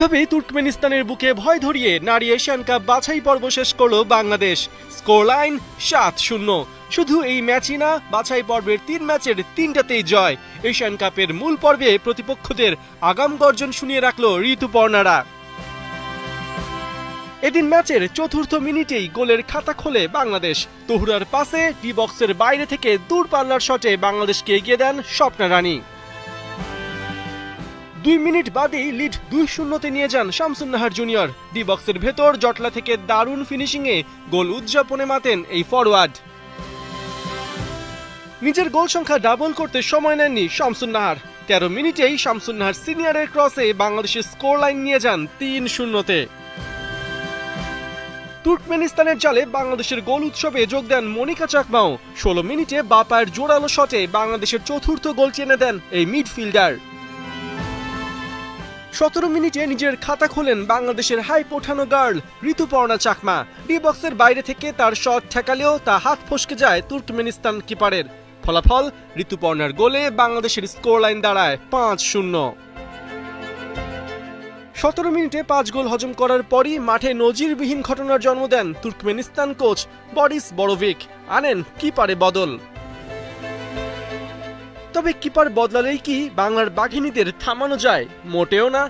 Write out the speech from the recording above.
তবে তুর্কমেনিস্তানের বুকে ভয় ধরিয়ে নারী এশিয়ান কাপ বাছাই পর্ব শেষ করল বাংলাদেশ। Score line 7-0। শুধু এই ম্যাচই না, বাছাই পর্বের 3 ম্যাচের 3টাতেই জয়। এশিয়ান কাপের মূল পর্বে প্রতিপক্ষদের আগাম গর্জন শুনিয়ে রাখল ঋতুপর্ণারা। এদিন ম্যাচের চতুর্থ মিনিটেই গোলের খাতা খোলে বাংলাদেশ। তহুরার পাসে ডি বক্সের বাইরে থেকে দূরপাল্লার শটে বাংলাদেশকে এগিয়ে দেন স্বপ্না রানী। 2 মিনিট বাদেই লিড 2-0-তে নিয়ে যান শামসুন্নাহার জুনিয়র। ডি বক্সের ভেতর জটলা থেকে দারুণ ফিনিশিংয়ে গোল উদযাপনে মাতেন এই ফরওয়ার্ড। নিজের গোল সংখ্যা ডাবল করতে সময় নেননি শামসুন্নাহার। 13 মিনিটেই শামসুন্নাহার সিনিয়রের ক্রসে বাংলাদেশের স্কোর লাইন নিয়ে যান 3-0-তে। তুর্কমেনিস্তানের জালে বাংলাদেশের গোল উৎসবে যোগ দেন মনিকা চাকমাও। 16 মিনিটে বাঁ জোরালো শটে বাংলাদেশের চতুর্থ গোল চেনে দেন এই মিডফিল্ডার। 17 মিনিটে নিজের খাতা খোলেন বাংলাদেশের হাই ওঠানো গার্ল ঋতুপর্ণা চাকমা। ডি বক্সের বাইরে থেকে তার শট ঠেকালেও তা হাত ফসকে যায় তুর্কমেনিস্তান কিপারের। ফলাফল, ঋতুপর্ণার গোলে বাংলাদেশের স্কোর লাইন দাঁড়ায় 5-0। 17 মিনিটে 5 গোল হজম করার পরই মাঠে নজিরবিহীন ঘটনার জন্ম দেন তুর্কমেনিস্তান কোচ বরিস বরোভিক। আনেন কিপারে বদল। তবে কিপার বদলালেই কি বাংলার বাঘিনীদের থামানো যায়? মোটেও না।